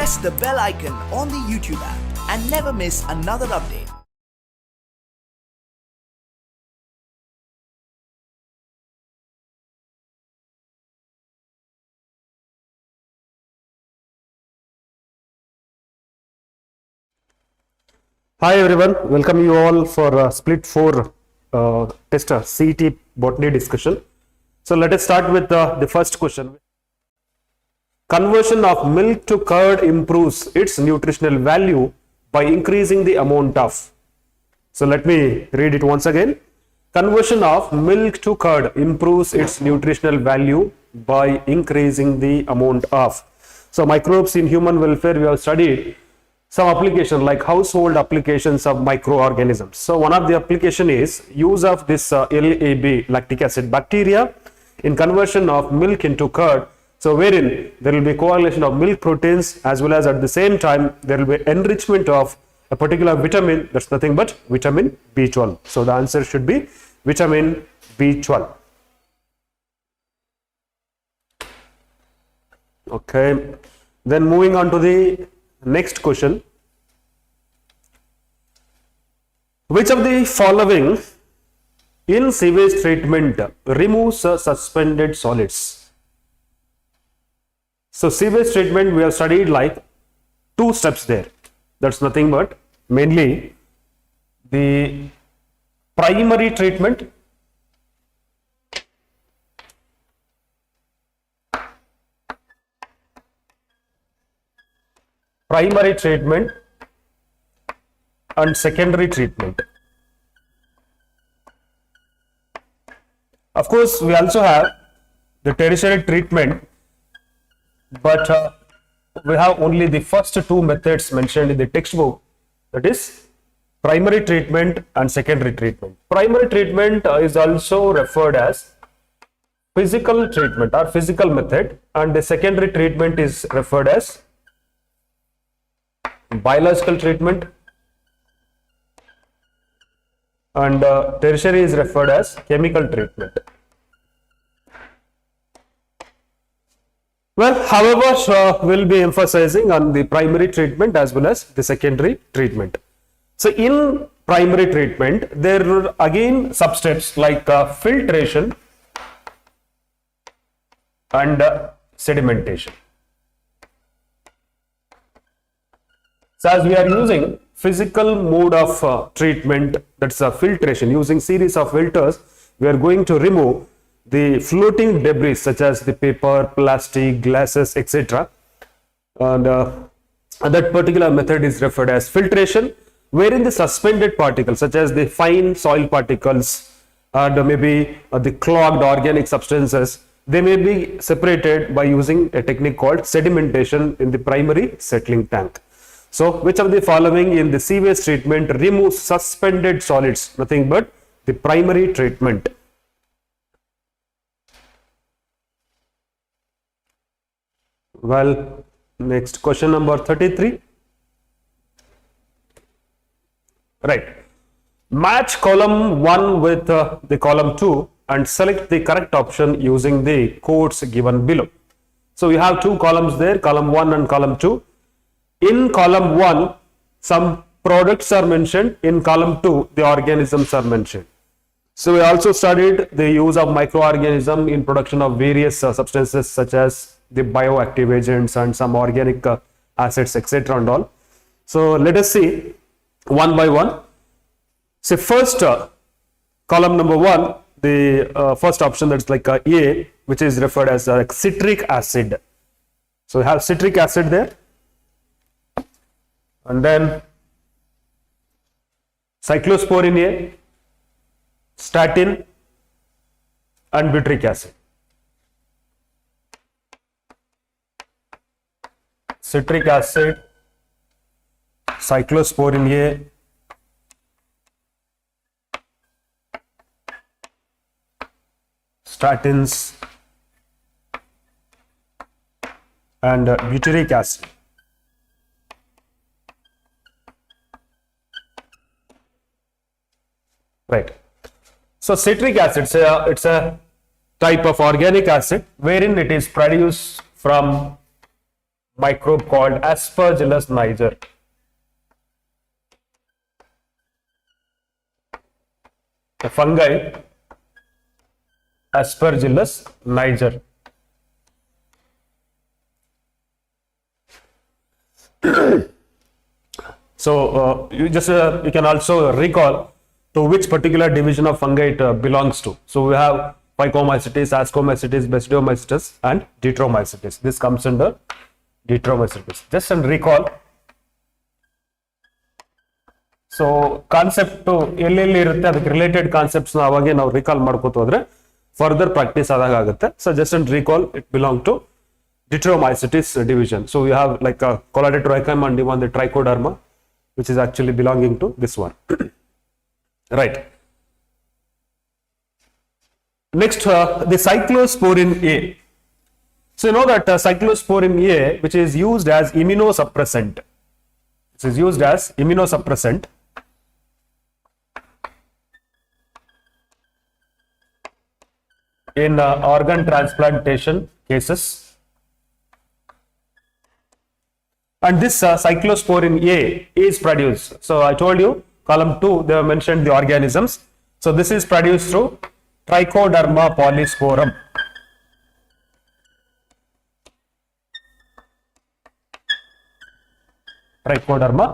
press the bell icon on the YouTube app and never miss another update. Hi everyone, welcome you all for split 4 tester CET botany discussion. So let us start with the first question. Conversion of milk to curd improves its nutritional value by increasing the amount of. So let me read it once again. Conversion of milk to curd improves its nutritional value by increasing the amount of. So microbes in human welfare, we have studied some application like household applications of microorganisms. So one of the application is use of this LAB, lactic acid bacteria, in conversion of milk into curd. So wherein there will be correlation of milk proteins as well as at the same time there will be enrichment of a particular vitamin, that's nothing but vitamin B12. So the answer should be vitamin B12. Okay, then moving on to the next question. Which of the following in sewage treatment removes suspended solids? So sewage treatment, we have studied like 2 steps there. That's nothing but mainly the primary treatment and secondary treatment. Of course, we also have the tertiary treatment, but we have only the first 2 methods mentioned in the textbook, that is primary treatment and secondary treatment. Primary treatment is also referred as physical treatment or physical method, and the secondary treatment is referred as biological treatment, and tertiary is referred as chemical treatment. Well, however, we'll be emphasizing on the primary treatment as well as the secondary treatment. So in primary treatment, there are again sub-steps like filtration and sedimentation. So as we are using physical mode of treatment, that's a filtration, using series of filters, we are going to remove the floating debris such as the paper, plastic, glasses, etc. And that particular method is referred as filtration, wherein the suspended particles such as the fine soil particles and maybe the clogged organic substances, they may be separated by using a technique called sedimentation in the primary settling tank. So which of the following in the sewage treatment removes suspended solids? Nothing but the primary treatment. Well, next question number 33. Right. Match column 1 with the column 2 and select the correct option using the codes given below. So we have 2 columns there, column 1 and column 2. In column 1, some products are mentioned. In column 2, the organisms are mentioned. So we also studied the use of microorganism in production of various substances such as the bioactive agents and some organic acids, etc. and all. So let us see one by one. So first column number 1, the first option, that's like A, which is referred as citric acid. So we have citric acid there. And then cyclosporin A, statin and butyric acid. Citric acid, cyclosporin A, statins and butyric acid. Right. So citric acid, it's a type of organic acid wherein it is produced from microbe called Aspergillus niger. The fungi Aspergillus niger. So you can also recall to which particular division of fungi it belongs to. So we have Phycomycetes, Ascomycetes, Basidiomycetes, and Detromycetes. This comes under Detromycetes. Just and recall. So concept ಎಲ್ಲೆಲ್ಲಿ ಇರುತ್ತೆ ಅದಕ್ಕೆ related concepts ಅವಾಗೆ ನಾವು recall ಮಾಡ್ಕೋತ ಹೋದ್ರೆ further practice ಆದಾಗ ಆಗುತ್ತೆ. So just and recall it belong to Detromycetes division. So we have like a Collidotrichum and even the Trichoderma, which is actually belonging to this one. Right. Next, the Cyclosporin A. So you know that Cyclosporin A, which is used as immunosuppressant. It is used as immunosuppressant. In organ transplantation cases. And this Cyclosporin A is produced. So I told you, column 2, they have mentioned the organisms. So this is produced through Trichoderma polysporum. Trichoderma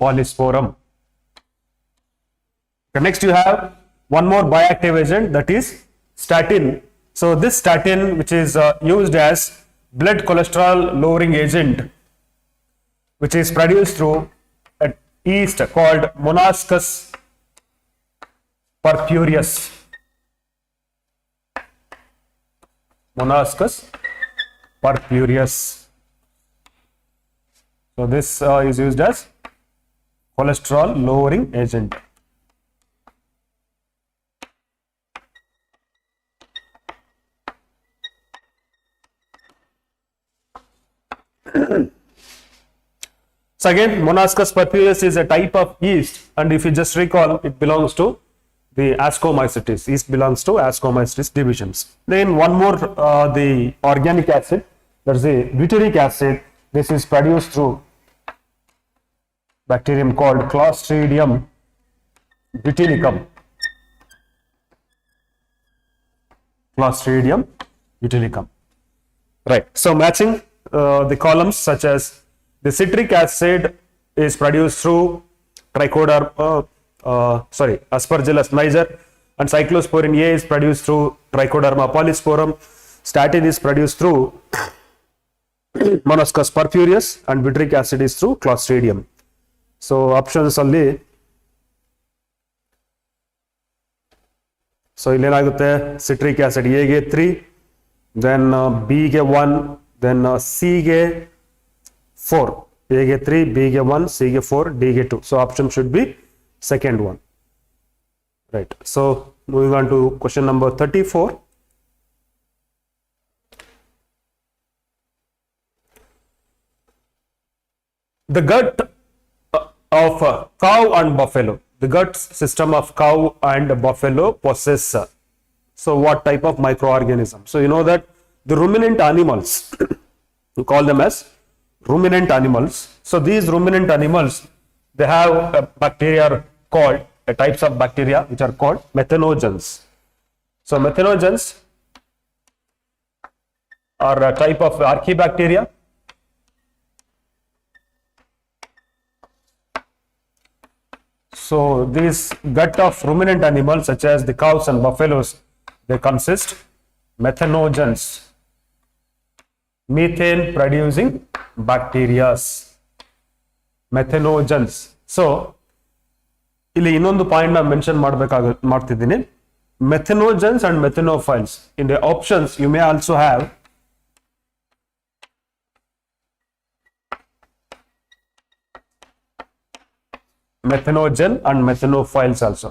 polysporum. Okay, next you have one more bioactive agent, that is statin. So this statin, which is used as blood cholesterol lowering agent, which is produced through a yeast called Monoascus purpureus. Monoascus purpureus. So this is used as cholesterol lowering agent. So again, Monoascus purpureus is a type of yeast, and if you just recall, it belongs to the Ascomycetes. Yeast belongs to Ascomycetes divisions. Then one more, the organic acid, that's the butyric acid. This is produced through bacterium called Clostridium butylicum. Clostridium butylicum. Right. So matching the columns such as the citric acid is produced through Aspergillus niger, and Cyclosporin A is produced through Trichoderma polysporum. Statin is produced through Monoascus purpureus, and butyric acid is through Clostridium. So options only. So ಇಲ್ಲೇನಾಗುತ್ತೆ, citric acid A ಗೆ 3, then B ಗೆ 1, then C ಗೆ 4, A ಗೆ 3, B ಗೆ 1, C ಗೆ 4, D ಗೆ 2. So option should be second one. Right. So moving on to question number 34. The gut of cow and buffalo. The gut system of cow and buffalo possess. So what type of microorganism? So you know that the ruminant animals, you call them as ruminant animals. So these ruminant animals, they have a bacteria called, types of bacteria which are called methanogens. So methanogens are a type of archaebacteria. So these gut of ruminant animals such as the cows and buffaloes, they consist methanogens, methane producing bacteria. Methanogens. So ಇಲ್ಲಿ ಇನ್ನೊಂದು point ನಾನು mention ಮಾಡ್ತಿದ್ದೀನಿ, methanogens and methanophiles. In the options you may also have methanogen and methanophiles also.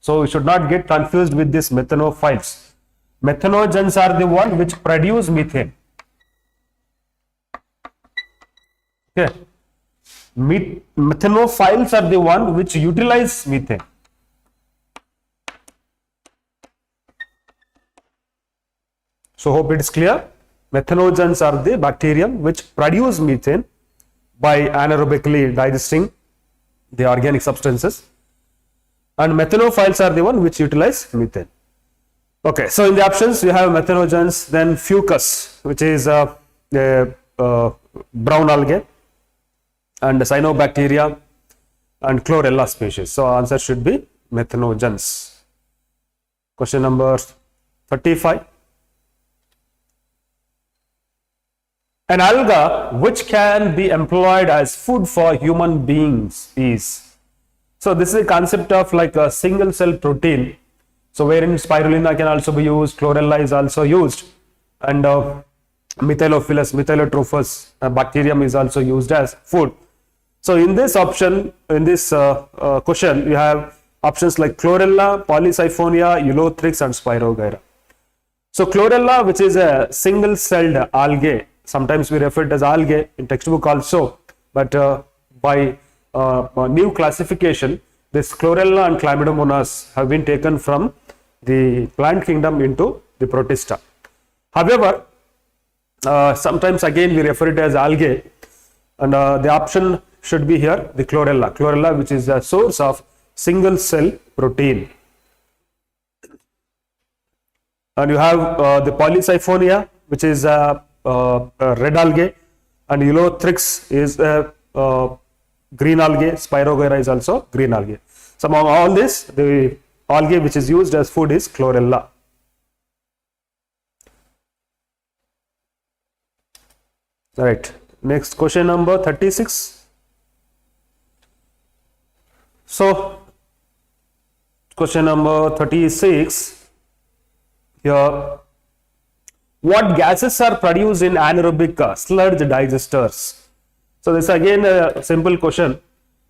So you should not get confused with this methanophiles. Methanogens are the one which produce methane. Okay. Methanophiles are the one which utilize methane. So hope it is clear. Methanogens are the bacterium which produce methane by anaerobically digesting the organic substances, and methanophiles are the one which utilize methane. Okay, so in the options you have methanogens, then fucus, which is brown algae, and cyanobacteria and chlorella species. So answer should be methanogens. Question number 35. An alga which can be employed as food for human beings is. So this is a concept of like a single cell protein. So wherein spirulina can also be used, chlorella is also used, and Methylophilus, Methylotrophus bacterium is also used as food. So in this option, in this question, you have options like chlorella, Polysiphonia, Eulothrix and Spirogyra. So chlorella, which is a single-celled algae, sometimes we refer it as algae in textbook also, but by new classification, this chlorella and chlamydomonas have been taken from the plant kingdom into the protista. However, sometimes again we refer it as algae, and the option should be here the chlorella, which is a source of single cell protein. And you have the Polysiphonia, which is a red algae, and Eulothrix is a green algae, Spirogyra is also green algae. So among all this, the algae which is used as food is chlorella. Right, next question number 36. So question number 36 here, what gases are produced in anaerobic sludge digesters? So this is again a simple question.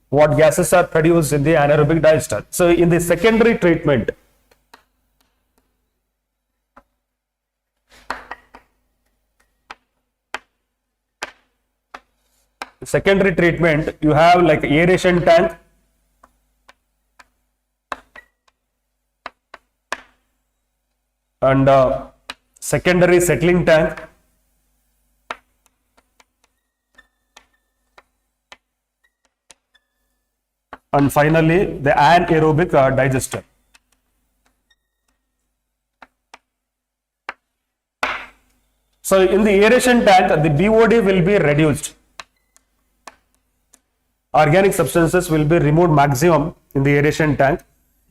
What gases are produced in the anaerobic digester? So in the secondary treatment, you have like aeration tank, and secondary settling tank, and finally the anaerobic digester. So in the aeration tank, the BOD will be reduced. Organic substances will be removed maximum in the aeration tank.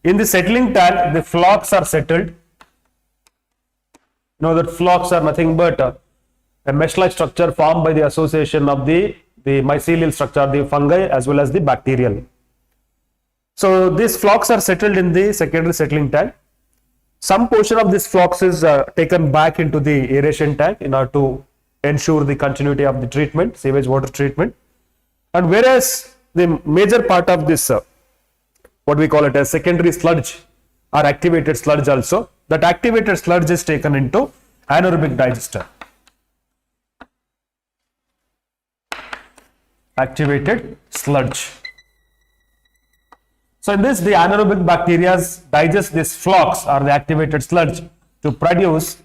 In the settling tank, the flocks are settled. You know that flocks are nothing but a mesh-like structure formed by the association of the mycelial structure, the fungi as well as the bacterial. So these flocks are settled in the secondary settling tank. Some portion of this flocks is taken back into the aeration tank in order to ensure the continuity of the treatment, sewage water treatment. And whereas the major part of this, what we call it as secondary sludge or activated sludge also, that activated sludge is taken into anaerobic digester. Activated sludge. So in this, the anaerobic bacteria digest these flocks or the activated sludge to produce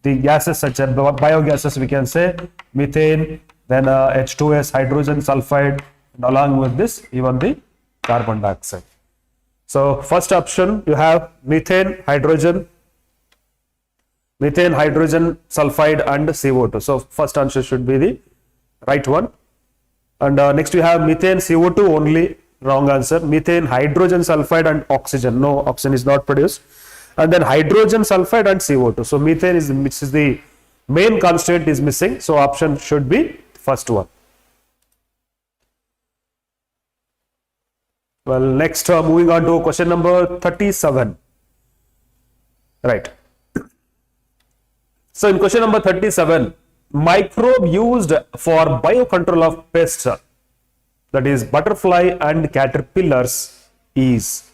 the gases such as biogases, we can say methane, then H2S, hydrogen sulfide, and along with this even the carbon dioxide. So first option you have methane, hydrogen sulfide and CO2. So first answer should be the right one. And next you have methane, CO2 only, wrong answer. Methane, hydrogen sulfide and oxygen. No, oxygen is not produced. And then hydrogen sulfide and CO2. So methane is, which is the main constant, is missing. So option should be first one. Well, next moving on to question number 37. Right. So in question number 37, microbe used for biocontrol of pests, that is butterfly and caterpillars, is.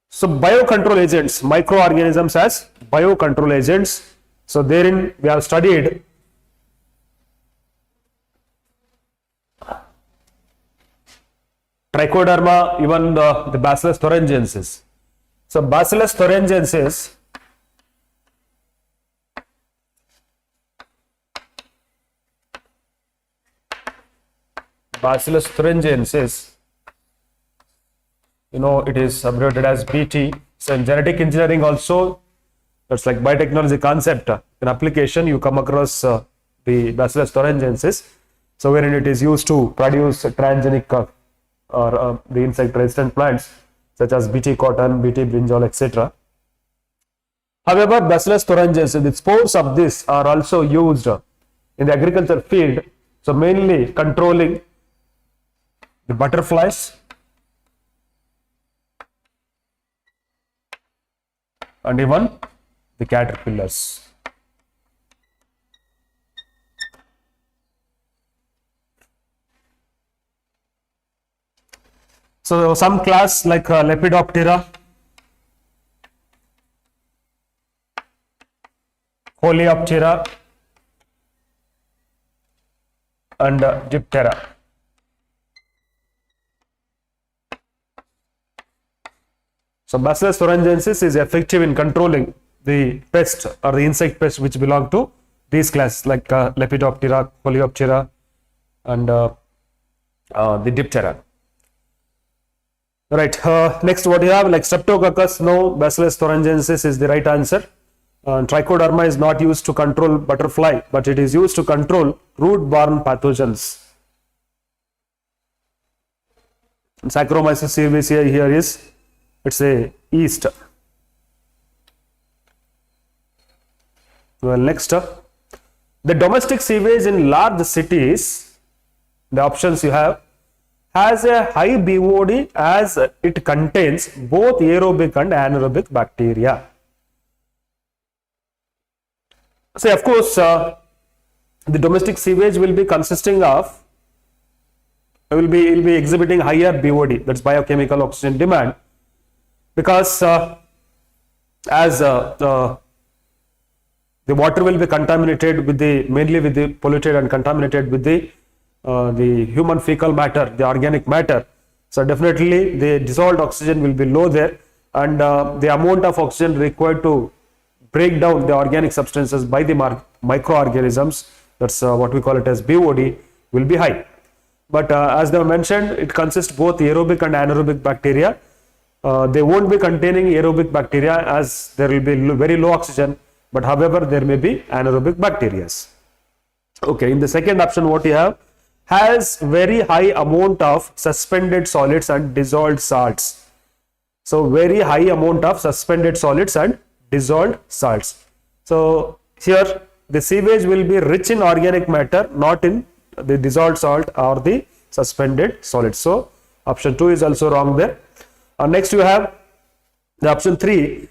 So biocontrol agents, microorganisms as biocontrol agents. So therein we have studied Trichoderma, even the Bacillus thuringiensis. So Bacillus thuringiensis Bacillus thuringiensis, it is abbreviated as BT. So in genetic engineering also, that's like biotechnology concept. In application, you come across the Bacillus thuringiensis, so wherein it is used to produce transgenic or the insect resistant plants such as BT cotton, BT brinjal, etc. However, Bacillus thuringiensis, the spores of this are also used in the agriculture field, so mainly controlling the butterflies and even the caterpillars. So some class like Lepidoptera, Coleoptera and Diptera. So Bacillus thuringiensis is effective in controlling the pest or the insect pest which belong to these classes like Lepidoptera, Coleoptera and the Diptera. Right. Next, what you have like Streptococcus? No, Bacillus thuringiensis is the right answer. Trichoderma is not used to control butterfly, but it is used to control root-borne pathogens. Saccharomyces cerevisiae here is, it's a yeast. Well, next, the domestic sewage in large cities, the options you have, has a high BOD as it contains both aerobic and anaerobic bacteria. So, of course, the domestic sewage will be consisting of, will be exhibiting higher BOD, that's biochemical oxygen demand, because as the water will be contaminated with mainly with the polluted and contaminated with the human fecal matter, the organic matter. So definitely the dissolved oxygen will be low there, and the amount of oxygen required to break down the organic substances by the microorganisms, that's what we call it as BOD, will be high. But as they mentioned, it consists both aerobic and anaerobic bacteria. They won't be containing aerobic bacteria as there will be very low oxygen, but however there may be anaerobic bacteria. Okay, in the second option what you have, has very high amount of suspended solids and dissolved salts. So very high amount of suspended solids and dissolved salts. So here the sewage will be rich in organic matter, not in the dissolved salt or the suspended solids. So option 2 is also wrong there. Next you have the option 3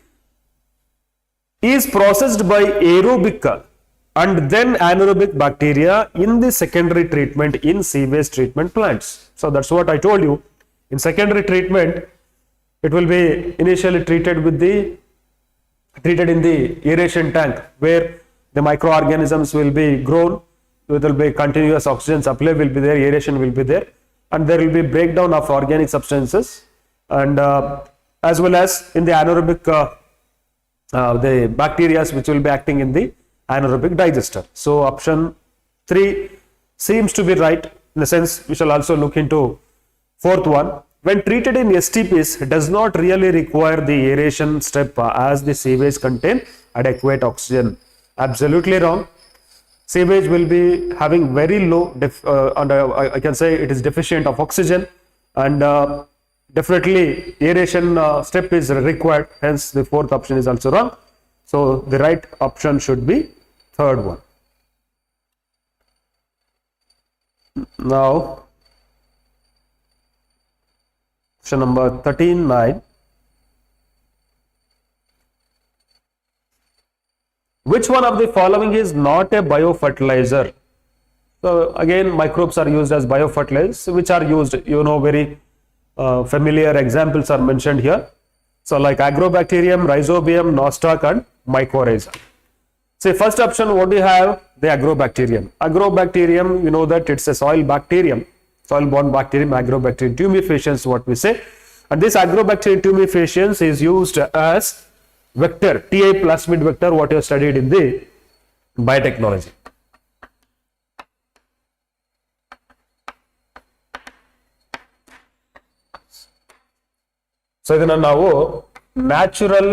is processed by aerobic and then anaerobic bacteria in the secondary treatment in sewage treatment plants. So that's what I told you. In secondary treatment, it will be initially treated in the aeration tank where the microorganisms will be grown. There will be continuous oxygen supply will be there, aeration will be there, and there will be breakdown of organic substances, and as well as in the anaerobic the bacteria which will be acting in the anaerobic digester. So option 3 seems to be right. In the sense, we shall also look into fourth one. When treated in STPs, it does not really require the aeration step as the sewage contain adequate oxygen. Absolutely wrong. Sewage will be having very low and I can say it is deficient of oxygen, and definitely aeration step is required, hence the fourth option is also wrong. So the right option should be third one. Now question number 13(9). Which one of the following is not a biofertilizer? So again, microbes are used as biofertilizers, which are used, very familiar examples are mentioned here. So like Agrobacterium, Rhizobium, Nostoc and Mycorrhiza. So first option, what do you have? The Agrobacterium. Agrobacterium, you know that it's a soil bacterium, soil-borne bacterium, Agrobacterium tumefaciens, what we say. And this Agrobacterium tumefaciens is used as vector, TA plasmid vector, what you have studied in the biotechnology. So ಇದನ್ನ ನಾವು natural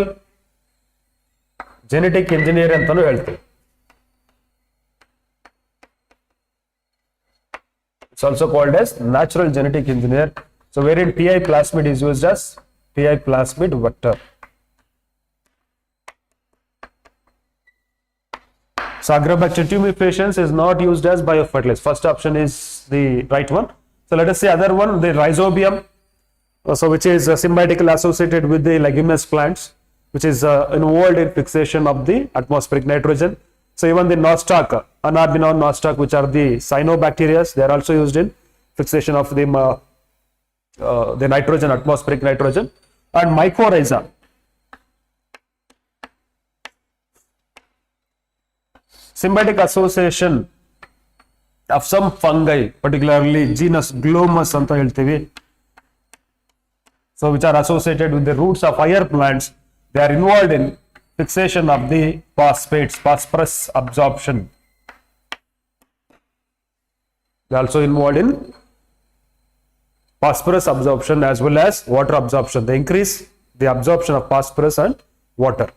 genetic engineer ಅಂತಾನು ಹೇಳ್ತೀವಿ. It's also called as natural genetic engineer. So wherein PI plasmid is used as PI plasmid vector. So Agrobacter tumefaciens is not used as biofertilizer. First option is the right one. So let us say other one, the rhizobium, so which is symbiotically associated with the leguminous plants, which is involved in fixation of the atmospheric nitrogen. So even the nostoc, Anarbinon nostoc, which are the cyanobacteria, they are also used in fixation of the nitrogen, atmospheric nitrogen. And mycorrhiza, symbiotic association of some fungi, particularly genus Glomus anta heltivi. So which are associated with the roots of higher plants, they are involved in fixation of the phosphates, phosphorus absorption. They are also involved in phosphorus absorption as well as water absorption. They increase the absorption of phosphorus and water.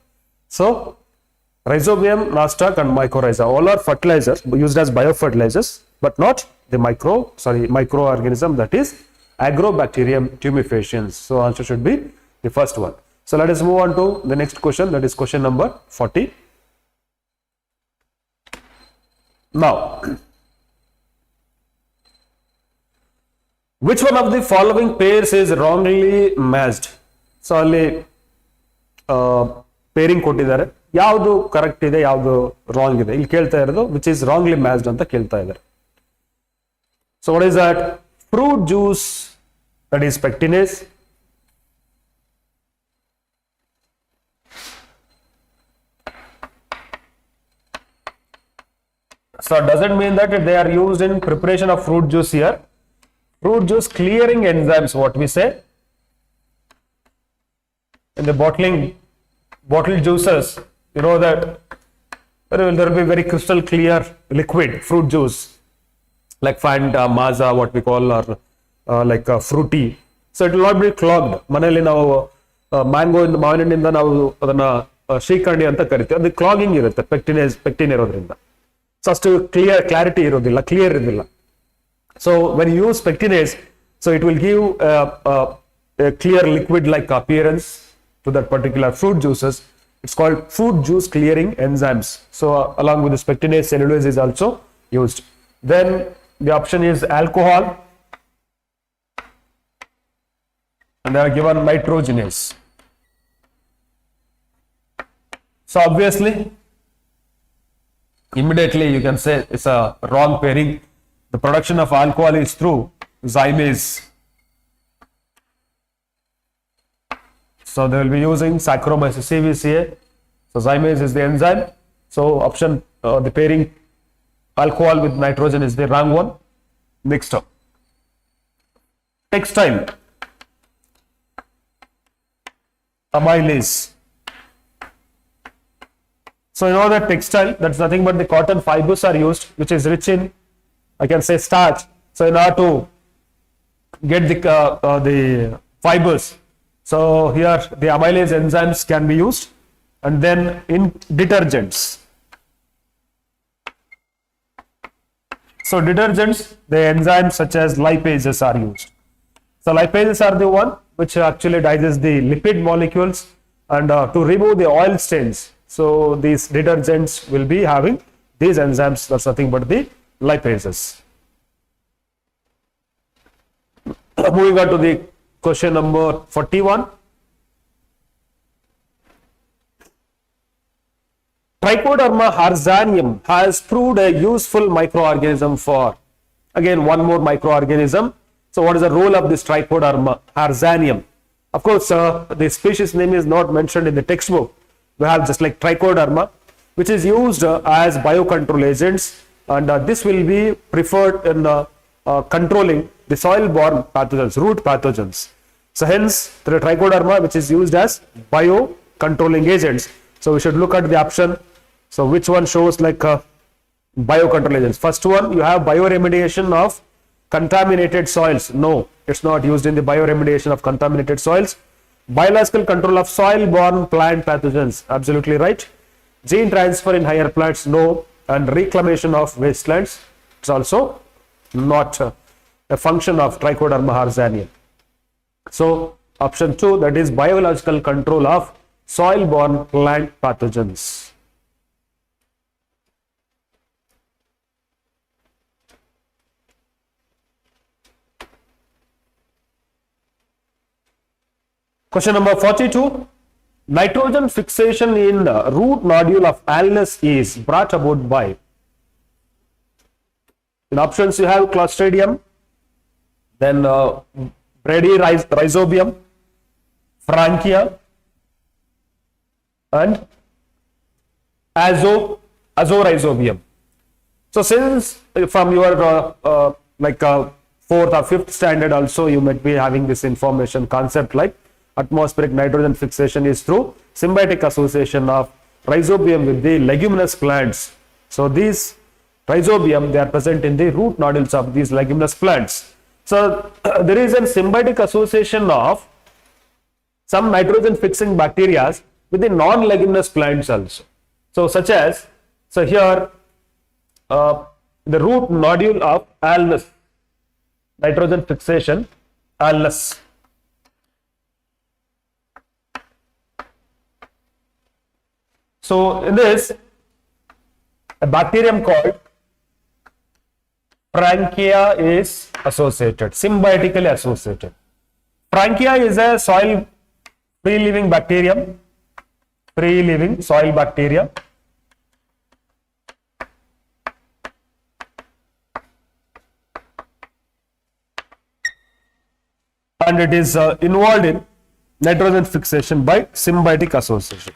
So rhizobium, nostoc and mycorrhiza all are fertilizers used as biofertilizers, but not the microorganism, that is Agrobacterium tumefaciens. So answer should be the first one. So let us move on to the next question, that is question number 40. Now, which one of the following pairs is wrongly matched? So ಅಲ್ಲಿ pairing ಕೊಟ್ಟಿದ್ದಾರೆ, ಯಾವುದು correct ಇದೆ ಯಾವುದು wrong ಇದೆ ಇಲ್ಲಿ ಕೇಳ್ತಾ ಇರೋದು, which is wrongly matched ಅಂತ ಕೇಳ್ತಾ ಇದ್ದಾರೆ. So what is that? Fruit juice, that is pectinase. So does it mean that they are used in preparation of fruit juice here? Fruit juice clearing enzymes, what we say in the bottled juices, you know that there will be very crystal clear liquid fruit juice like Fanta, Maaza, what we call, or like fruity. So it will not be clogged. Manali ನಾವು mango ಇಂದ ಮಾವಿನಿಂದ ನಾವು ಅದನ್ನ ಶ್ರೀಖಂಡಿ ಅಂತ ಕರಿತೀವಿ, ಅದು clogging ಇರುತ್ತೆ pectin ಇರೋದ್ರಿಂದ. So ಅಷ್ಟು ಕ್ಲಾರಿಟಿ ಇರೋದಿಲ್ಲ, ಕ್ಲಿಯರ್ ಇರೋದಿಲ್ಲ. So when you use pectinase, so it will give a clear liquid-like appearance to that particular fruit juices. It's called fruit juice clearing enzymes. So along with this pectinase, cellulose is also used. Then the option is alcohol, and they are given nitrogenase. So obviously, immediately you can say it's a wrong pairing. The production of alcohol is through zymase. So they will be using Saccharomyces cerevisiae. So zymase is the enzyme. So option, the pairing alcohol with nitrogen is the wrong one. Next up, textile, amylase. So you know that textile, that's nothing but the cotton fibers are used, which is rich in, I can say, starch. So in order to get the fibers, so here the amylase enzymes can be used. And then in detergents, so detergents, the enzymes such as lipases are used. So lipases are the one which actually digest the lipid molecules and to remove the oil stains. So these detergents will be having these enzymes, that's nothing but the lipases. Moving on to the question number 41. Trichoderma harzanium has proved a useful microorganism for, again, one more microorganism. So what is the role of this Trichoderma harzanium? Of course, the species name is not mentioned in the textbook. We have just like Trichoderma, which is used as biocontrol agents, and this will be preferred in controlling the soil-borne pathogens, root pathogens. So hence, the Trichoderma, which is used as biocontrolling agents. So we should look at the option. So which one shows like biocontrol agents? First one, you have bioremediation of contaminated soils. No, it's not used in the bioremediation of contaminated soils. Biological control of soil-borne plant pathogens. Absolutely right. Gene transfer in higher plants, no. And reclamation of wastelands, it's also not a function of Trichoderma harzanium. So option 2, that is biological control of soil-borne plant pathogens. Question number 42. Nitrogen fixation in root nodule of Alnus is brought about by. In options you have Clostridium, then Rhizobium, Frankia, and Azorhizobium. So since from your fourth or fifth standard also you might be having this information concept like atmospheric nitrogen fixation is through symbiotic association of Rhizobium with the leguminous plants. So these Rhizobium, they are present in the root nodules of these leguminous plants. So there is a symbiotic association of some nitrogen fixing bacteria with the non-leguminous plants also. So such as, so here the root nodule of Alnus, nitrogen fixation, Alnus. So in this, a bacterium called Frankia is associated, symbiotically associated. Frankia is a soil free-living bacterium, free-living soil bacteria. And it is involved in nitrogen fixation by symbiotic association.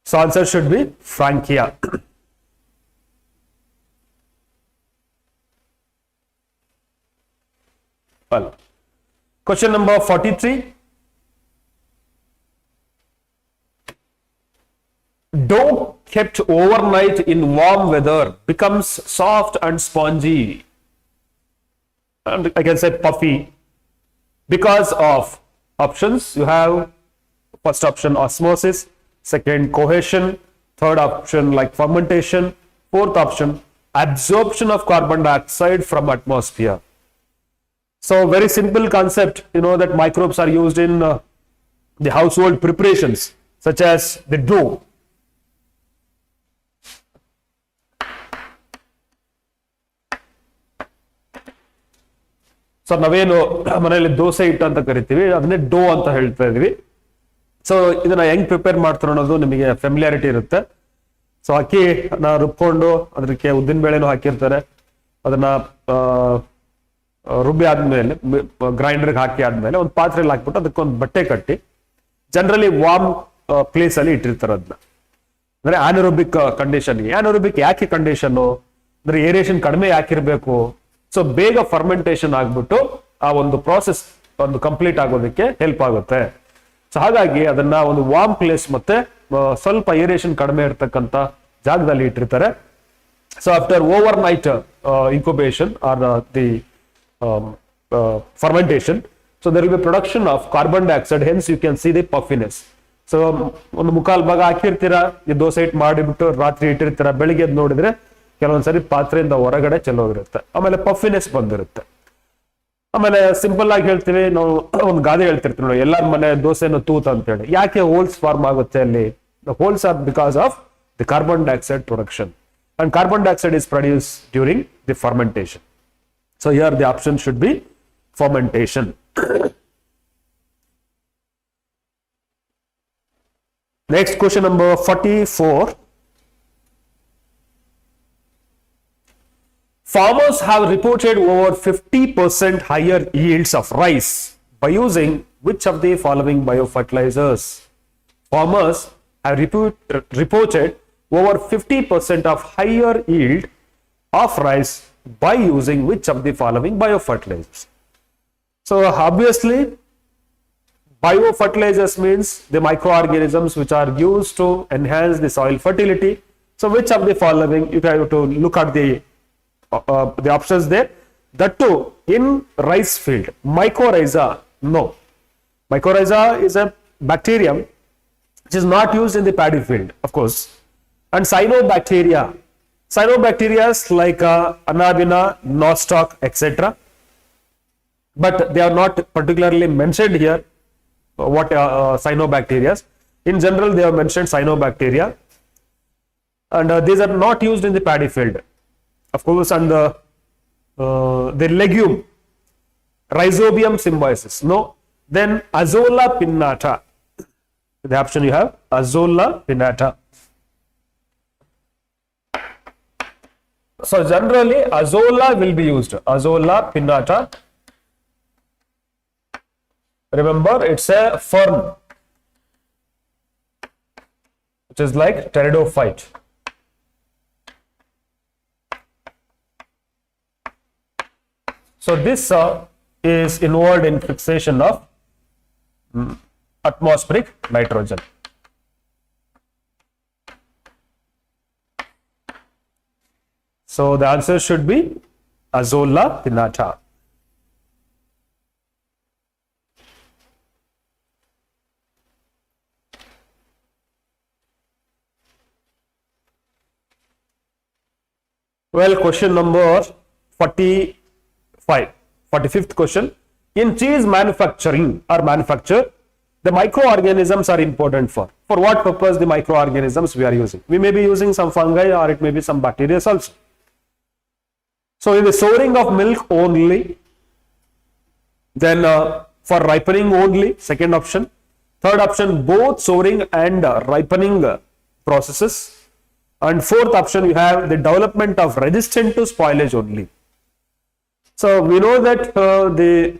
So answer should be Frankia. Well, question number 43. Dough kept overnight in warm weather becomes soft and spongy, and I can say puffy, because of options. You have first option osmosis, second cohesion, third option like fermentation, fourth option absorption of carbon dioxide from atmosphere. So very simple concept, you know that microbes are used in the household preparations such as the dough. So ನಾವೇನು ಮನೆಯಲ್ಲಿ ದೋಸೆ ಹಿಟ್ಟು ಅಂತ ಕರಿತೀವಿ, ಅದನ್ನೇ ಡೋ ಅಂತ ಹೇಳ್ತಾ ಇದೀವಿ. So ಇದನ್ನ ಹೆಂಗ್ ಪ್ರಿಪೇರ್ ಮಾಡ್ತಾರೆ ಅನ್ನೋದು ನಿಮಗೆ ಫೆಮಿಲಿಯಾರಿಟಿ ಇರುತ್ತೆ. ಸೊ ಅಕ್ಕಿನ ರುಬ್ಕೊಂಡು ಅದಕ್ಕೆ ಉದ್ದಿನ ಬೇಳೆನೂ ಹಾಕಿರ್ತಾರೆ. ಅದನ್ನ ರುಬ್ಬಿ ಆದ್ಮೇಲೆ ಗ್ರೈಂಡರ್ಗೆ ಹಾಕಿ ಆದ್ಮೇಲೆ ಒಂದು ಪಾತ್ರೆಯಲ್ಲಿ ಹಾಕ್ಬಿಟ್ಟು ಅದಕ್ಕೊಂದು ಬಟ್ಟೆ ಕಟ್ಟಿ ಜನರಲಿ ವಾರ್ಮ್ ಪ್ಲೇಸ್ ಅಲ್ಲಿ ಇಟ್ಟಿರ್ತಾರೆ ಅದನ್ನ. ಅಂದ್ರೆ ಆನರೋಬಿಕ್ ಕಂಡೀಷನ್ಗೆ. ಆನರೋಬಿಕ್ ಯಾಕೆ ಕಂಡೀಷನ್ ಅಂದ್ರೆ ಏರಿಯೇಷನ್ ಕಡಿಮೆ ಯಾಕಿರ್ಬೇಕು, ಸೊ ಬೇಗ ಫರ್ಮೆಂಟೇಶನ್ ಆಗ್ಬಿಟ್ಟು ಆ ಒಂದು ಪ್ರಾಸೆಸ್ ಒಂದು ಕಂಪ್ಲೀಟ್ ಆಗೋದಕ್ಕೆ ಹೆಲ್ಪ್ ಆಗುತ್ತೆ. ಸೊ ಹಾಗಾಗಿ ಅದನ್ನ ಒಂದು ವಾರ್ಮ್ ಪ್ಲೇಸ್ ಮತ್ತೆ ಸ್ವಲ್ಪ ಏರಿಯೇಷನ್ ಕಡಿಮೆ ಇರ್ತಕ್ಕಂಥ ಜಾಗದಲ್ಲಿ ಇಟ್ಟಿರ್ತಾರೆ. So after over night incubation or the fermentation, so there will be production of carbon dioxide, hence you can see the puffiness. So ಒಂದು ಮುಕ್ಕಾಲ್ ಭಾಗ ಹಾಕಿರ್ತೀರಾ, ಈ ದೋಸೆ ಹಿಟ್ಟು ಮಾಡಿಬಿಟ್ಟು ರಾತ್ರಿ ಇಟ್ಟಿರ್ತೀರಾ, ಬೆಳಿಗ್ಗೆ ಎದ್ದು ನೋಡಿದ್ರೆ ಕೆಲವೊಂದ್ಸರಿ ಪಾತ್ರೆಯಿಂದ ಹೊರಗಡೆ ಚೆಲ್ಲೋಗಿರುತ್ತೆ, ಆಮೇಲೆ ಪಫಿನೆಸ್ ಬಂದಿರುತ್ತೆ. ಆಮೇಲೆ ಸಿಂಪಲ್ ಆಗಿ ಹೇಳ್ತೀವಿ ನಾವು, ಒಂದು ಗಾದೆ ಹೇಳ್ತಿರ್ತೀವಿ ನೋಡಿ, ಎಲ್ಲರ ಮನೆ ದೋಸೆನ ತೂತ್ ಅಂತ ಹೇಳಿ. ಯಾಕೆ ಹೋಲ್ಸ್ ಫಾರ್ಮ್ ಆಗುತ್ತೆ ಅಲ್ಲಿ? The holes are because of the carbon dioxide production, and carbon dioxide is produced during the fermentation. So here the option should be fermentation. Next question number 44. Farmers have reported over 50% higher yields of rice by using which of the following biofertilizers? Farmers have reported over 50% of higher yield of rice by using which of the following biofertilizers? So obviously biofertilizers means the microorganisms which are used to enhance the soil fertility. So which of the following? You have to look at the options there. That too in rice field. Mycorrhiza, no. Mycorrhiza is a bacterium which is not used in the paddy field, of course. And cyanobacteria like Anabina, nostoc, etc. But they are not particularly mentioned here. What cyanobacteria? In general, they have mentioned cyanobacteria, and these are not used in the paddy field, of course. And the legume, Rhizobium symbiosis, no. Then Azolla pinnata. The option you have Azolla pinnata. So generally Azolla will be used. Azolla pinnata. Remember, it's a fern, which is like pteridophyte. So this is involved in fixation of atmospheric nitrogen. So the answer should be Azolla pinnata. Well, question number 45th question. In cheese manufacturing or manufacture, the microorganisms are important for what purpose the microorganisms we are using. We may be using some fungi or it may be some bacteria also. So in the storing of milk only, then for ripening only, second option. Third option, both storing and ripening processes. And fourth option, you have the development of resistant to spoilage only. So we know that the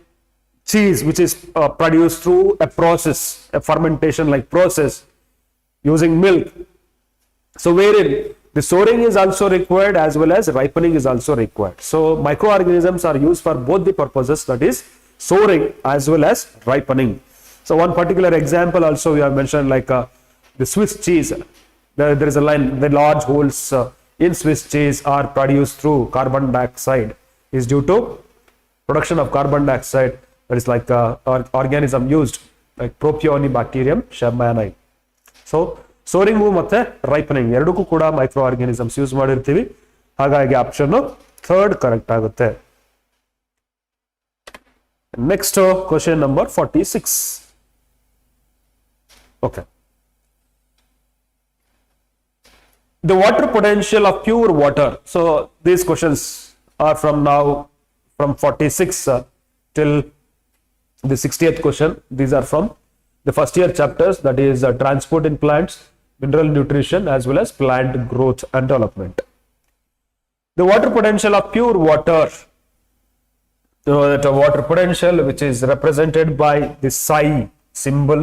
cheese which is produced through a process, a fermentation like process using milk. So wherein the storing is also required as well as ripening is also required. So microorganisms are used for both the purposes, that is storing as well as ripening. So one particular example also we have mentioned, like the Swiss cheese. There is a line, the large holes in Swiss cheese are produced through carbon dioxide is due to production of carbon dioxide. That is like organism used like Propionibacterium shermani. So storing ಮತ್ತೆ ripening ಎರಡಕ್ಕೂ ಕೂಡ micro organisms use ಮಾಡಿರ್ತೀವಿ. ಹಾಗಾಗಿ option third correct ಆಗುತ್ತೆ. Next question number 46. Okay. The water potential of pure water. So these questions are from 46 till the 60th question. These are from the first year chapters, that is transport in plants, mineral nutrition as well as plant growth and development. The water potential of pure water. So that water potential which is represented by the psi symbol.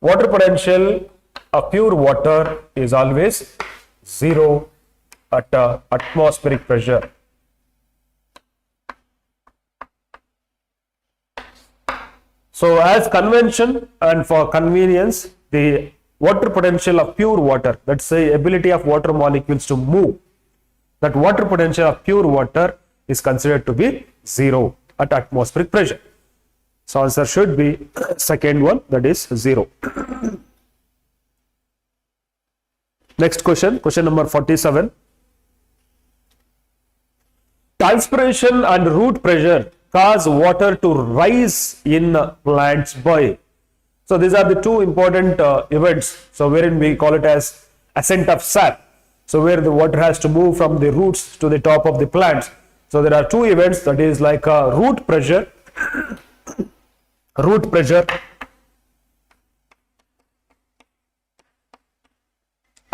Water potential of pure water is always zero at atmospheric pressure. So as convention and for convenience, the water potential of pure water, that's the ability of water molecules to move, that water potential of pure water is considered to be zero at atmospheric pressure. So answer should be second one, that is zero. Next question, question number 47. Transpiration and root pressure cause water to rise in plants by. So these are the two important events. So wherein we call it as ascent of sap. So where the water has to move from the roots to the top of the plants. So there are two events, that is like root pressure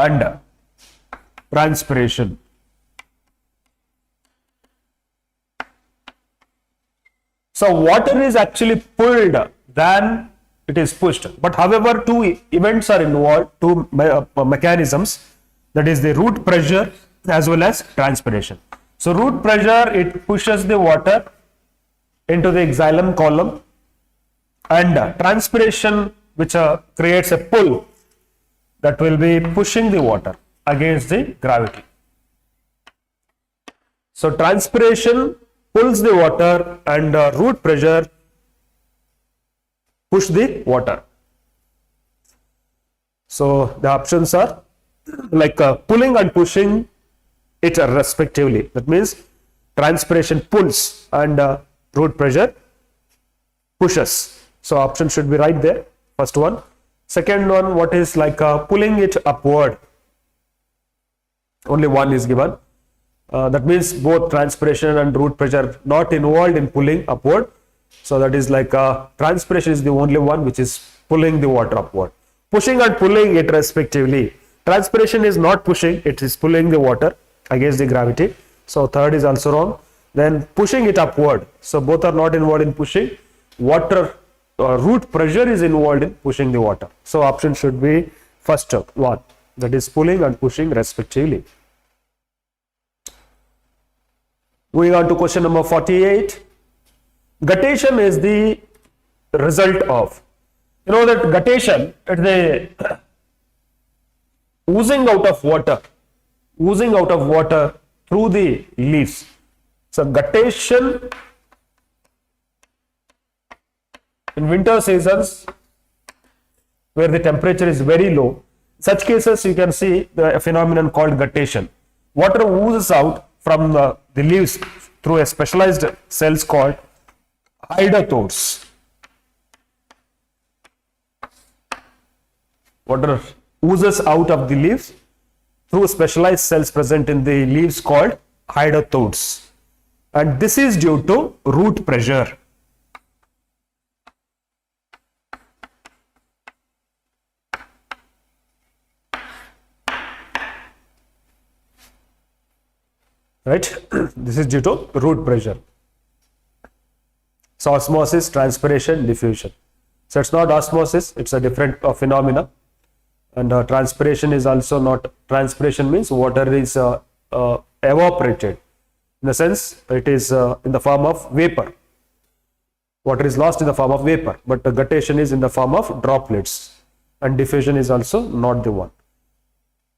and transpiration. So water is actually pulled than it is pushed. But however, two events are involved, two mechanisms, that is the root pressure as well as transpiration. So root pressure, it pushes the water into the xylem column, and transpiration, which creates a pull that will be pushing the water against the gravity. So transpiration pulls the water and root pressure push the water. So the options are like pulling and pushing it respectively. That means transpiration pulls and root pressure pushes. So option should be right there. First one. Second one, what is like pulling it upward? Only one is given. That means both transpiration and root pressure not involved in pulling upward. So that is like transpiration is the only one which is pulling the water upward. Pushing and pulling it respectively. Transpiration is not pushing, it is pulling the water against the gravity. So third is also wrong. Then pushing it upward. So both are not involved in pushing. Water root pressure is involved in pushing the water. So option should be first one. That is pulling and pushing respectively. Moving on to question number 48. Guttation is the result of. You know that guttation is the oozing out of water through the leaves. So guttation in winter seasons where the temperature is very low, such cases you can see the phenomenon called guttation. Water oozes out from the leaves through a specialized cells called hydatodes. Water oozes out of the leaves through specialized cells present in the leaves called hydatodes. And this is due to root pressure. Right? This is due to root pressure. So osmosis, transpiration, diffusion. So it's not osmosis, it's a different phenomena. And transpiration is also not, transpiration means water is evaporated. In the sense, it is in the form of vapor. Water is lost in the form of vapor, but guttation is in the form of droplets. And diffusion is also not the one.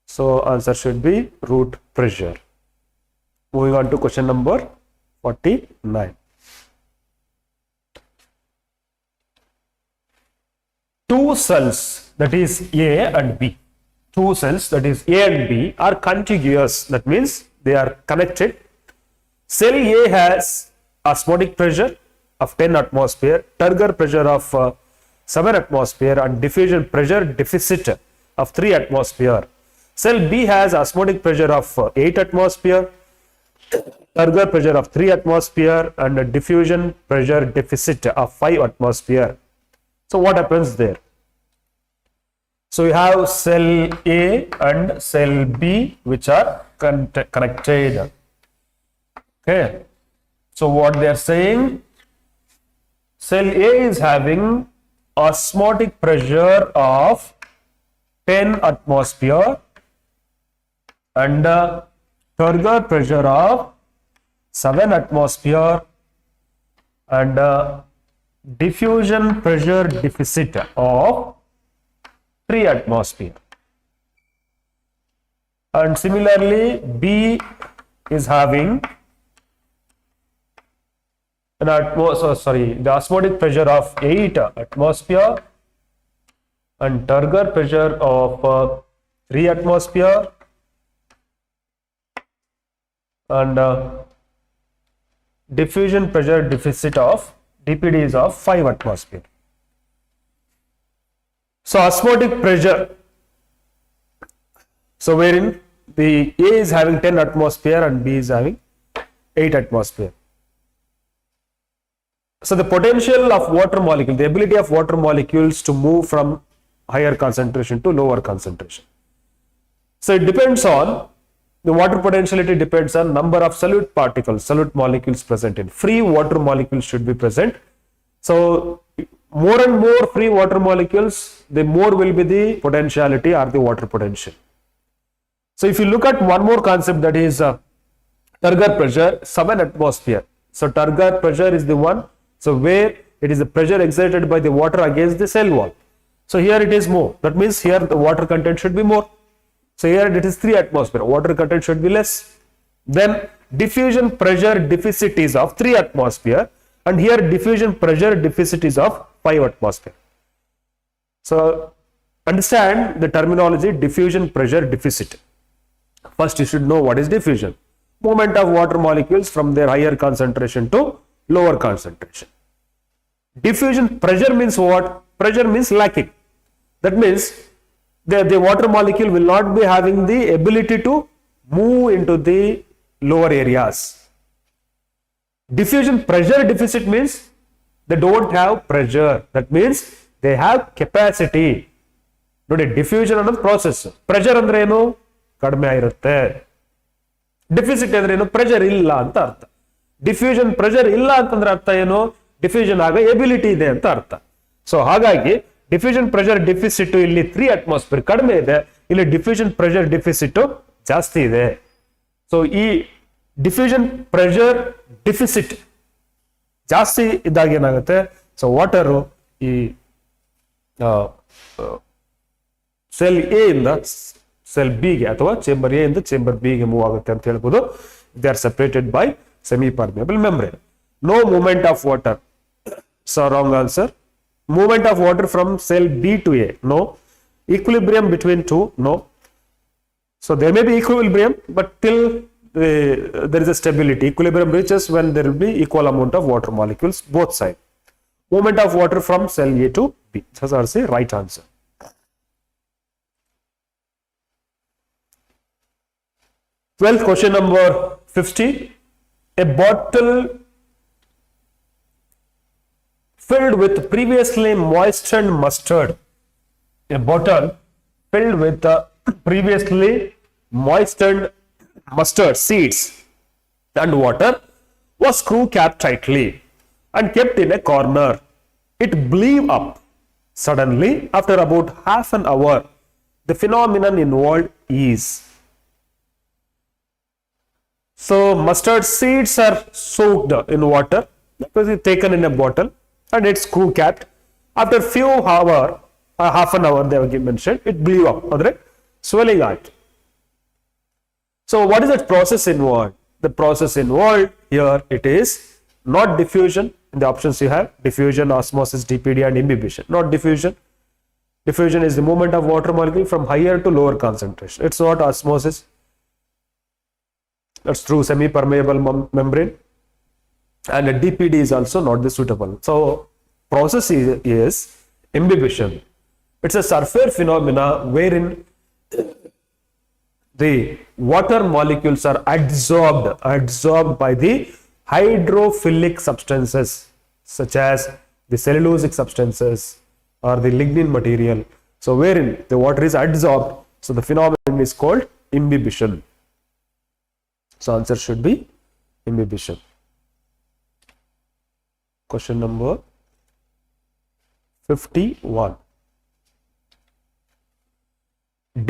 So answer should be root pressure. Moving on to question number 49. Two cells, that is A and B. Two cells, that is A and B, are contiguous. That means they are connected. Cell A has osmotic pressure of 10 atmosphere, turgor pressure of 7 atmosphere, and diffusion pressure deficit of 3 atmosphere. Cell B has osmotic pressure of 8 atmosphere, turgor pressure of 3 atmosphere, and a diffusion pressure deficit of 5 atmosphere. So what happens there? So you have cell A and cell B which are connected. Okay. So what they are saying, cell A is having osmotic pressure of 10 atmosphere and turgor pressure of 7 atmosphere and diffusion pressure deficit of 3 atmosphere. And similarly, B is having the osmotic pressure of 8 atmosphere and turgor pressure of 3 atmosphere and diffusion pressure deficit of DPD is of 5 atmosphere. So osmotic pressure, so wherein the A is having 10 atmosphere and B is having 8 atmosphere. So the potential of water molecule, the ability of water molecules to move from higher concentration to lower concentration. So it depends on, the water potentiality depends on number of solute particles, solute molecules present in. Free water molecules should be present. So more and more free water molecules, the more will be the potentiality or the water potential. So if you look at one more concept, that is turgor pressure, 7 atmosphere. So turgor pressure is the one, so where it is the pressure exerted by the water against the cell wall. So here it is more. That means here the water content should be more. So here it is 3 atmosphere. Water content should be less. Then diffusion pressure deficit is of 3 atmosphere, and here diffusion pressure deficit is of 5 atmosphere. So understand the terminology diffusion pressure deficit. First you should know what is diffusion. Movement of water molecules from their higher concentration to lower concentration. Diffusion pressure means what? Pressure means lacking. That means the water molecule will not be having the ability to move into the lower areas. Diffusion pressure deficit means they don't have pressure. That means they have capacity. ನೋಡಿ, diffusion ಅನ್ನೋದು process. Pressure ಅಂದ್ರೆ ಏನು? ಕಡಿಮೆ ಆಗಿರುತ್ತೆ. Deficit ಅಂದ್ರೆ ಏನು? Pressure ಇಲ್ಲ ಅಂತ ಅರ್ಥ. ಡಿಫ್ಯೂಷನ್ ಪ್ರೆಷರ್ ಇಲ್ಲ ಅಂತಂದ್ರೆ ಅರ್ಥ ಏನು? ಡಿಫ್ಯೂಷನ್ ಆಗ ಎಬಿಲಿಟಿ ಇದೆ ಅಂತ ಅರ್ಥ. ಸೊ ಹಾಗಾಗಿ ಡಿಫ್ಯೂಷನ್ ಪ್ರೆಷರ್ ಡಿಫಿಸಿಟ್ ಇಲ್ಲಿ 3 ಅಟ್ಮಾಸ್ಫಿಯರ್ ಕಡಿಮೆ ಇದೆ, ಇಲ್ಲಿ ಡಿಫ್ಯೂಷನ್ ಪ್ರೆಷರ್ ಡಿಫಿಸಿಟ್ ಜಾಸ್ತಿ ಇದೆ. ಸೊ ಈ ಡಿಫ್ಯೂಷನ್ ಪ್ರೆಷರ್ ಡಿಫಿಸಿಟ್ ಜಾಸ್ತಿ ಇದ್ದಾಗ ಏನಾಗುತ್ತೆ? ಸೊ ವಾಟರು ಈ ಸೆಲ್ ಎ ಇಂದ ಸೆಲ್ ಬಿ ಗೆ ಅಥವಾ ಚೇಂಬರ್ ಎ ಇಂದ ಚೇಂಬರ್ ಬಿ ಗೆ ಮೂವ್ ಆಗುತ್ತೆ ಅಂತ ಹೇಳ್ಬೋದು. They are separated by semi permeable membrane. No movement of water. So wrong answer. Movement of water from cell B to A, no. Equilibrium between two, no. So there may be equilibrium, but till there is a stability. Equilibrium reaches when there will be equal amount of water molecules both sides. Movement of water from cell A to B. Thus are the right answer. 12th question number 50. A bottle filled with previously moistened mustard. A bottle filled with previously moistened mustard seeds and water was screw capped tightly and kept in a corner. It blew up suddenly after about half an hour. The phenomenon involved is. So mustard seeds are soaked in water. That was taken in a bottle and it's screw capped. After few hour, half an hour they have mentioned, it blew up. Andre swelling out. So what is that process involved? The process involved here, it is not diffusion. In the options you have diffusion, osmosis, DPD and imbibition. Not diffusion. Diffusion is the movement of water molecule from higher to lower concentration. It's not osmosis. That's through semi-permeable membrane. And a DPD is also not the suitable. So process is imbibition. It's a surface phenomena wherein the water molecules are absorbed by the hydrophilic substances such as the cellulosic substances or the lignin material. So wherein the water is absorbed, so the phenomenon is called imbibition. So answer should be imbibition. Question number 51.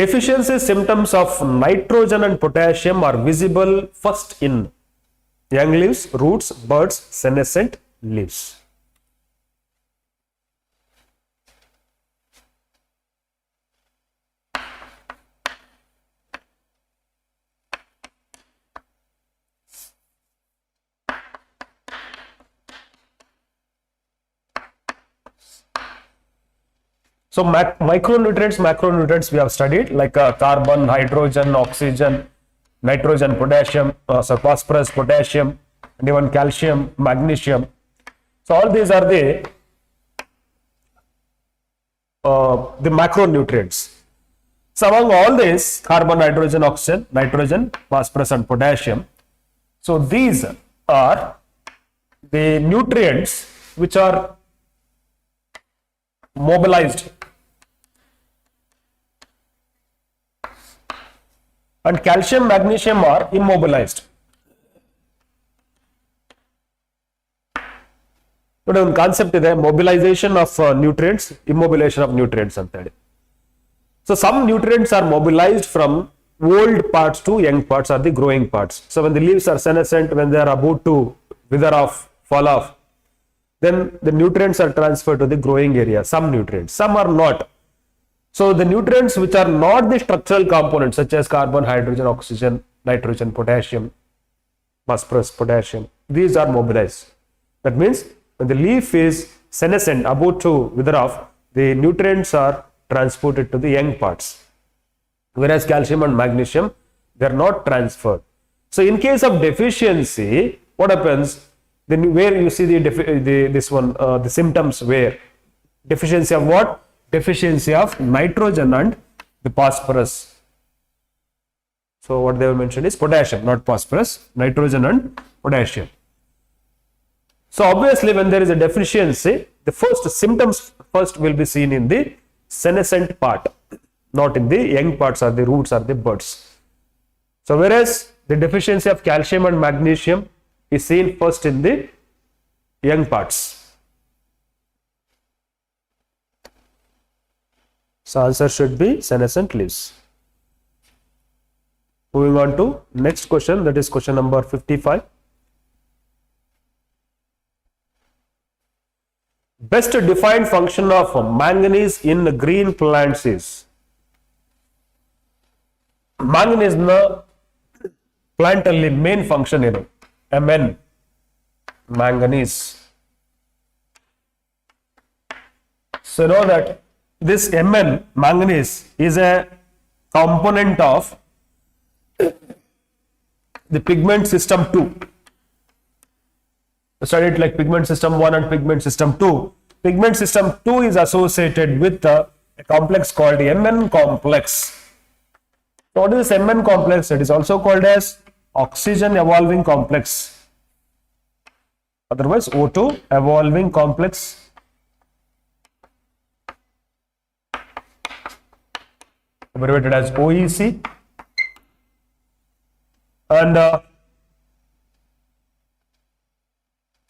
Deficiency symptoms of nitrogen and potassium are visible first in young leaves, roots, buds, senescent leaves. So micronutrients, macronutrients we have studied like carbon, hydrogen, oxygen, nitrogen, potassium, so phosphorus, potassium, and even calcium, magnesium. So all these are the macronutrients. So among all these, carbon, hydrogen, oxygen, nitrogen, phosphorus, and potassium. So these are the nutrients which are mobilized. And calcium, magnesium are immobilized. But one concept is mobilization of nutrients, immobilization of nutrients. So some nutrients are mobilized from old parts to young parts or the growing parts. So when the leaves are senescent, when they are about to wither off, fall off, then the nutrients are transferred to the growing area. Some nutrients, some are not. So the nutrients which are not the structural components such as carbon, hydrogen, oxygen, nitrogen, potassium, phosphorus, potassium. These are mobilized. That means when the leaf is senescent, about to wither off, the nutrients are transported to the young parts. Whereas calcium and magnesium, they are not transferred. So in case of deficiency, what happens? Then where you see the symptoms where deficiency of what? Deficiency of nitrogen and the phosphorus. So what they have mentioned is potassium, not phosphorus, nitrogen and potassium. So obviously when there is a deficiency, the first symptoms first will be seen in the senescent part, not in the young parts or the roots or the buds. So whereas the deficiency of calcium and magnesium is seen first in the young parts. So answer should be senescent leaves. Moving on to next question, that is question number 55. Best defined function of manganese in green plants is. Manganese na plant alli main function ಏನು? Mn, manganese. So know that this Mn, manganese, is a component of the pigment system 2. Study it like pigment system 1 and pigment system 2. Pigment system 2 is associated with a complex called Mn complex. So what is this Mn complex? It is also called as oxygen evolving complex, otherwise O2 evolving complex. Abbreviated as OEC. And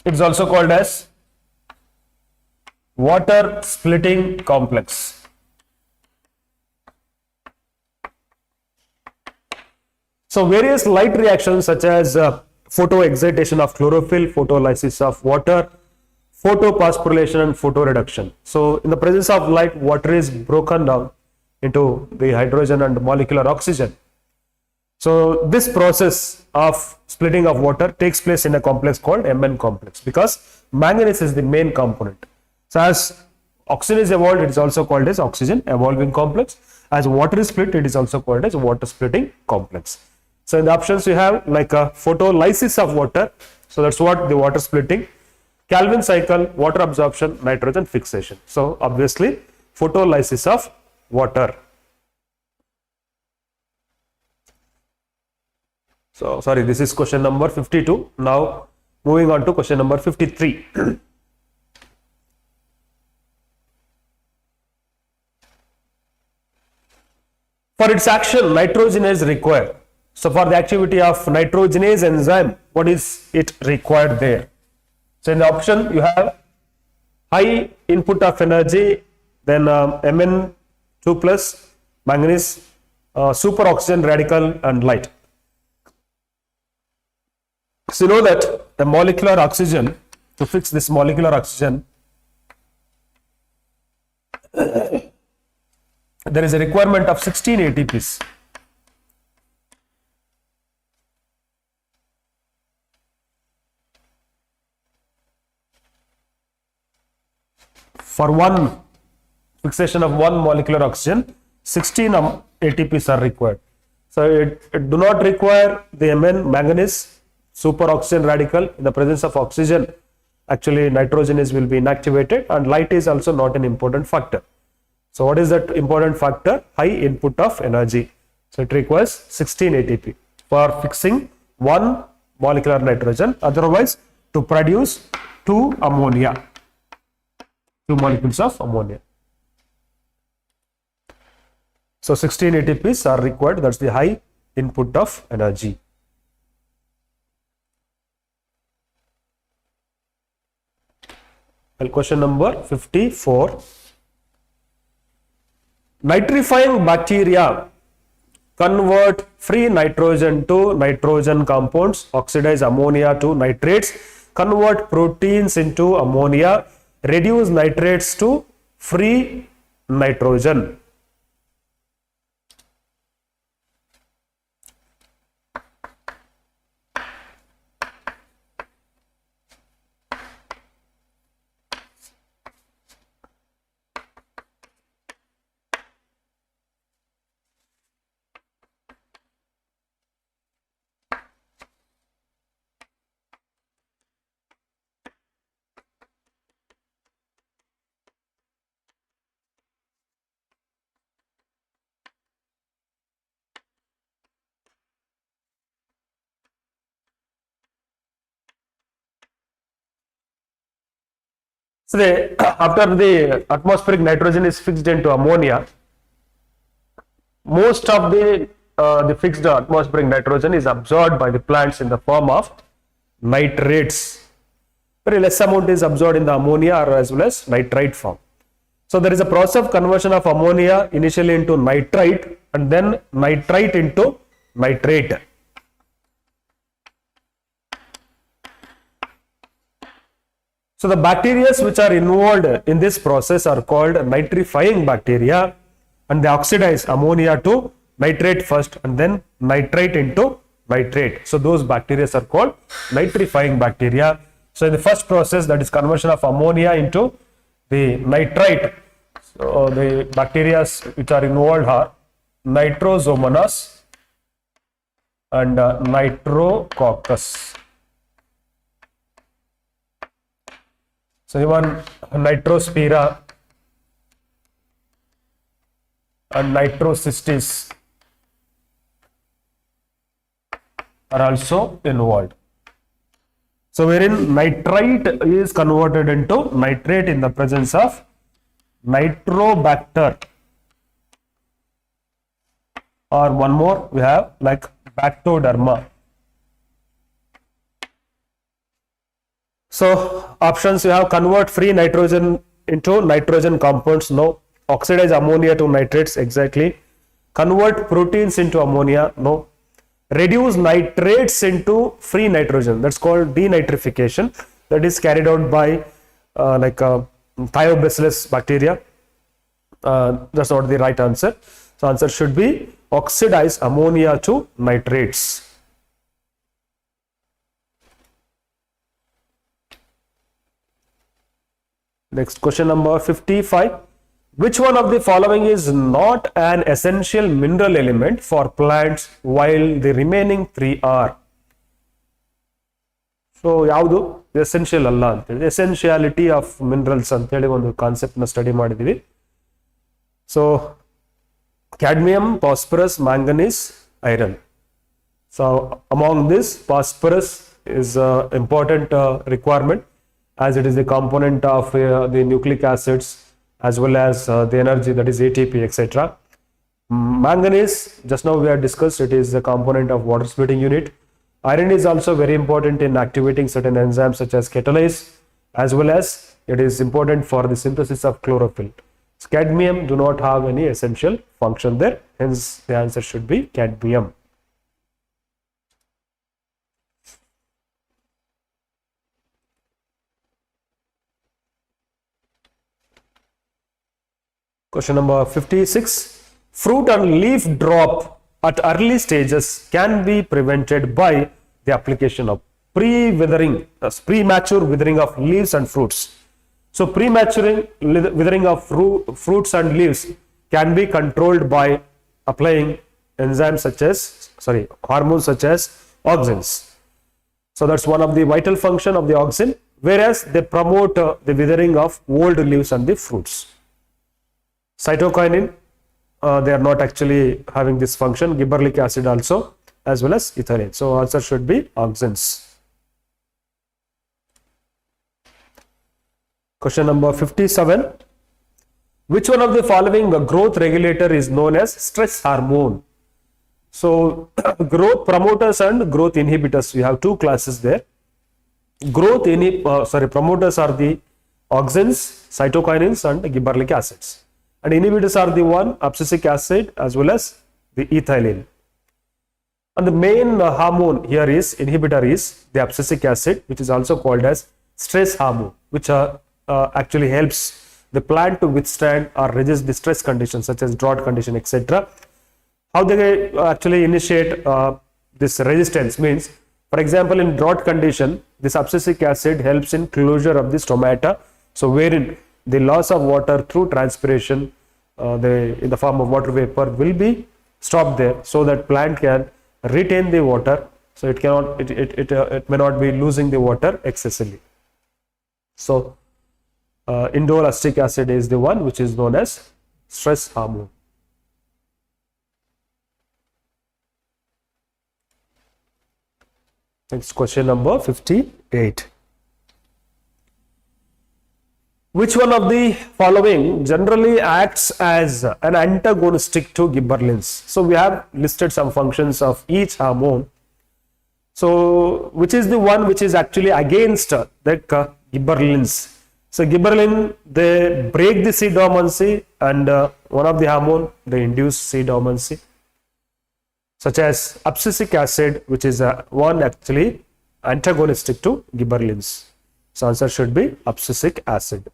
it is also called as water splitting complex. So various light reactions such as photoexcitation of chlorophyll, photolysis of water, photophosphorylation and photoreduction. So in the presence of light, water is broken down into the hydrogen and molecular oxygen. So this process of splitting of water takes place in a complex called Mn complex because manganese is the main component. So as oxygen is evolved, it is also called as oxygen evolving complex. As water is split, it is also called as water splitting complex. So in the options you have like a photolysis of water. So that's what the water splitting. Calvin cycle, water absorption, nitrogen fixation. So obviously photolysis of water. So sorry, this is question number 52. Now moving on to question number 53. For its action, nitrogenase required. So for the activity of nitrogenase enzyme, what is it required there? So in the option you have high input of energy, then Mn2 plus, manganese, super oxygen radical and light. So you know that the molecular oxygen, to fix this molecular oxygen, there is a requirement of 16 ATPs. For one fixation of one molecular oxygen, 16 ATPs are required. So it do not require the Mn manganese super oxygen radical. In the presence of oxygen, actually nitrogenase will be inactivated, and light is also not an important factor. So what is that important factor? High input of energy. So it requires 16 ATP for fixing one molecular nitrogen, otherwise to produce 2 ammonia, 2 molecules of ammonia. So 16 ATPs are required. That's the high input of energy. Well, question number 54. Nitrifying bacteria convert free nitrogen to nitrogen compounds, oxidize ammonia to nitrates, convert proteins into ammonia, reduce nitrates to free nitrogen. So after the atmospheric nitrogen is fixed into ammonia, most of the fixed atmospheric nitrogen is absorbed by the plants in the form of nitrates. Very less amount is absorbed in the ammonia or as well as nitrite form. So there is a process of conversion of ammonia initially into nitrite and then nitrite into nitrate. So the bacteria which are involved in this process are called nitrifying bacteria, and they oxidize ammonia to nitrate first and then nitrite into nitrate. So those bacteria are called nitrifying bacteria. So in the first process, that is conversion of ammonia into the nitrite, so the bacteria which are involved are Nitrosomonas and Nitrococcus. So even Nitrospira and Nitrocystis are also involved. So wherein nitrite is converted into nitrate in the presence of Nitrobacter, or one more we have like Bactoderma. So options you have: convert free nitrogen into nitrogen compounds, no. Oxidize ammonia to nitrates, exactly. Convert proteins into ammonia, no. Reduce nitrates into free nitrogen, that's called denitrification, that is carried out by Thiobacillus bacteria. That's not the right answer. So answer should be oxidize ammonia to nitrates. Next question number 55. Which one of the following is not an essential mineral element for plants while the remaining three are? So ಯಾವುದು essential ಅಲ್ಲ ಅಂತ ಹೇಳಿ, essentiality of minerals ಅಂತ ಹೇಳಿ ಒಂದು concept ನ study ಮಾಡಿದೀವಿ. So cadmium, phosphorus, manganese, iron. So among this, phosphorus is important requirement, as it is a component of the nucleic acids as well as the energy, that is ATP, etc. Manganese, just now we have discussed, it is a component of water splitting unit. Iron is also very important in activating certain enzymes such as catalase, as well as it is important for the synthesis of chlorophyll. So cadmium do not have any essential function there, hence the answer should be cadmium. Question number 56. Fruit and leaf drop at early stages can be prevented by the application of premature withering of leaves and fruits. So premature withering of fruits and leaves can be controlled by applying enzymes such as, hormones such as auxins. So that's one of the vital function of the auxin, whereas they promote the withering of old leaves and the fruits. Cytokinin, they are not actually having this function. Gibberellic acid also, as well as ethylene. So answer should be auxins. Question number 57. Which one of the following growth regulator is known as stress hormone? So growth promoters and growth inhibitors, we have two classes there. Promoters are the auxins, cytokinins and gibberellic acids. And inhibitors are the one abscisic acid as well as the ethylene. And the main hormone here is inhibitor is the abscisic acid, which is also called as stress hormone, which actually helps the plant to withstand or resist the stress conditions such as drought condition, etc. How they actually initiate this resistance means, for example, in drought condition, this abscisic acid helps in closure of the stomata. So wherein the loss of water through transpiration in the form of water vapor will be stopped there, so that plant can retain the water, so it may not be losing the water excessively. So indole acetic acid is the one which is known as stress hormone. Next question number 58. Which one of the following generally acts as an antagonistic to gibberellins? So we have listed some functions of each hormone. So which is the one which is actually against the gibberellins? So gibberellin, they break the C dormancy, and one of the hormone, they induce C dormancy, such as abscisic acid, which is one actually antagonistic to gibberellins. So answer should be abscisic acid.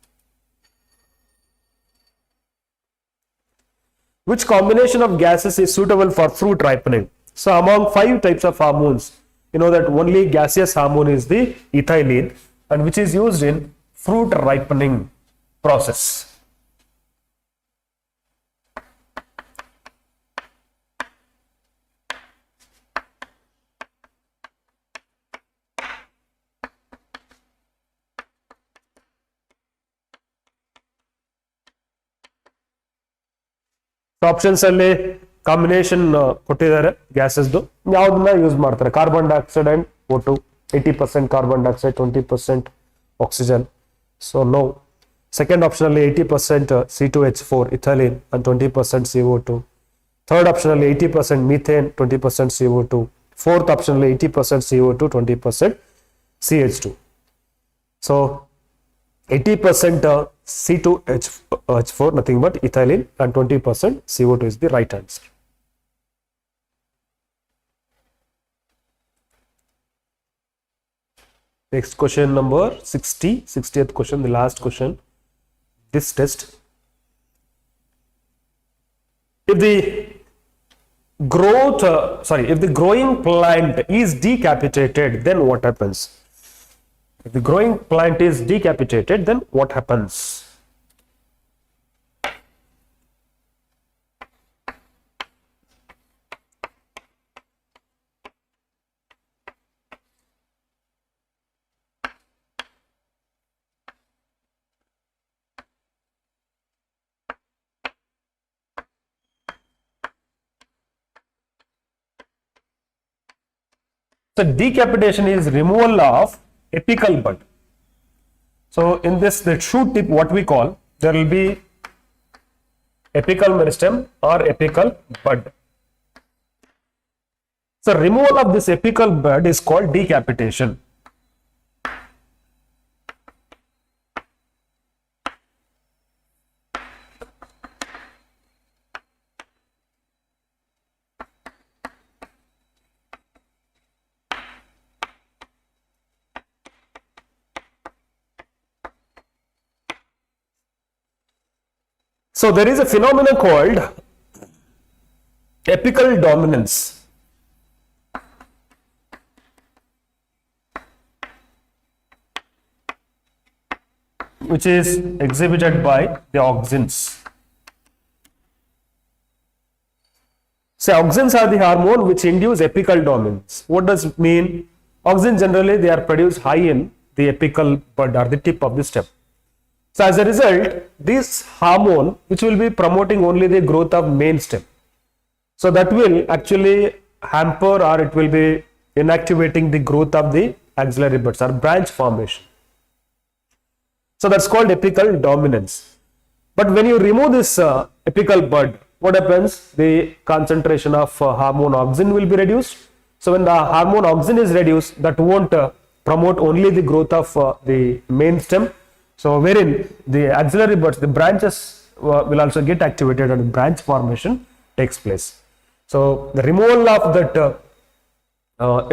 Which combination of gases is suitable for fruit ripening? So among 5 types of hormones, you know that only gaseous hormone is the ethylene, and which is used in fruit ripening process. Options ಅಲ್ಲಿ combination ಕೊಟ್ಟಿದ್ದಾರೆ gases ಯಾವ್ದನ್ನ use ಮಾಡ್ತಾರೆ? Carbon dioxide and O2, 80% carbon dioxide, 20% oxygen. So no. Second option ಅಲ್ಲಿ 80% C2H4 ethylene and 20% CO2. Third option ಅಲ್ಲಿ 80% methane, 20% CO2. Fourth option ಅಲ್ಲಿ 80% CO2, 20% CH2. So 80% C2H4, nothing but ethylene, and 20% CO2 is the right answer. Next question number 60th question, the last question. This test. If the growing plant is decapitated, then what happens? If the growing plant is decapitated, then what happens? So decapitation is removal of apical bud. So in this, the shoot tip, what we call, there will be apical meristem or apical bud. So removal of this apical bud is called decapitation. So there is a phenomenon called apical dominance. Which is exhibited by the auxins. So auxins are the hormone which induce apical dominance. What does it mean? Auxins generally, they are produced high in the apical bud or the tip of the stem. So as a result, this hormone, which will be promoting only the growth of main stem, so that will actually hamper, or it will be inactivating the growth of the axillary buds or branch formation. So that's called apical dominance. But when you remove this apical bud, what happens? The concentration of hormone auxin will be reduced. So when the hormone auxin is reduced, that won't promote only the growth of the main stem. So wherein the axillary buds, the branches will also get activated and branch formation takes place. So the removal of that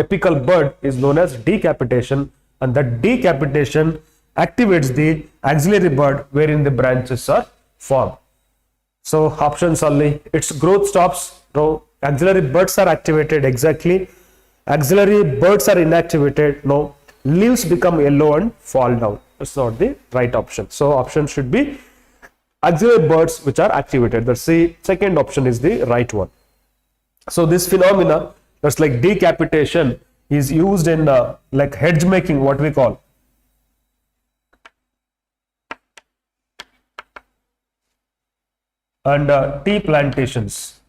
apical bud is known as decapitation, and that decapitation activates the axillary bud wherein the branches are formed. So options only, its growth stops. No, axillary buds are activated, exactly. Axillary buds are inactivated. No, leaves become yellow and fall down. It's not the right option. So option should be axillary buds which are activated. That's the second option is the right one. So this phenomena, that's like decapitation, is used in like hedge making, what we call. And tea plantations.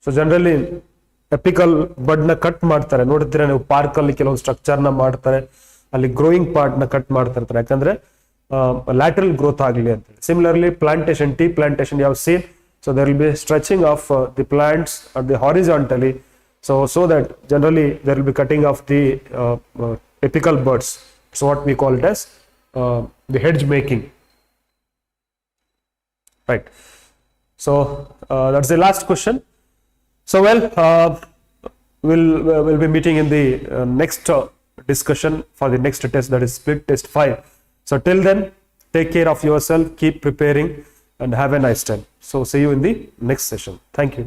So generally apical bud ನ cut ಮಾಡ್ತಾರೆ, ನೋಡ್ತೀರಾ ನೀವು park ಅಲ್ಲಿ ಕೆಲವೊಂದು structure ನ ಮಾಡ್ತಾರೆ, ಅಲ್ಲಿ growing part ನ ಕಟ್ ಮಾಡ್ತಾ ಇರ್ತಾರೆ, ಯಾಕಂದ್ರೆ ಲ್ಯಾಟರಲ್ ಗ್ರೋತ್ ಆಗಲಿ ಅಂತ. ಸಿಮಿಲರ್ಲಿ ಪ್ಲಾಂಟೇಶನ್, ಟೀ ಪ್ಲಾಂಟೇಶನ್ ಯಾವ same, so there will be stretching of the plants at the horizontally, so that generally there will be cutting of the apical buds. So what we call it as the hedge making, right? So that's the last question. So well, we'll be meeting in the next discussion for the next test, that is split test 5. So till then, take care of yourself, keep preparing, and have a nice time. So see you in the next session. Thank you.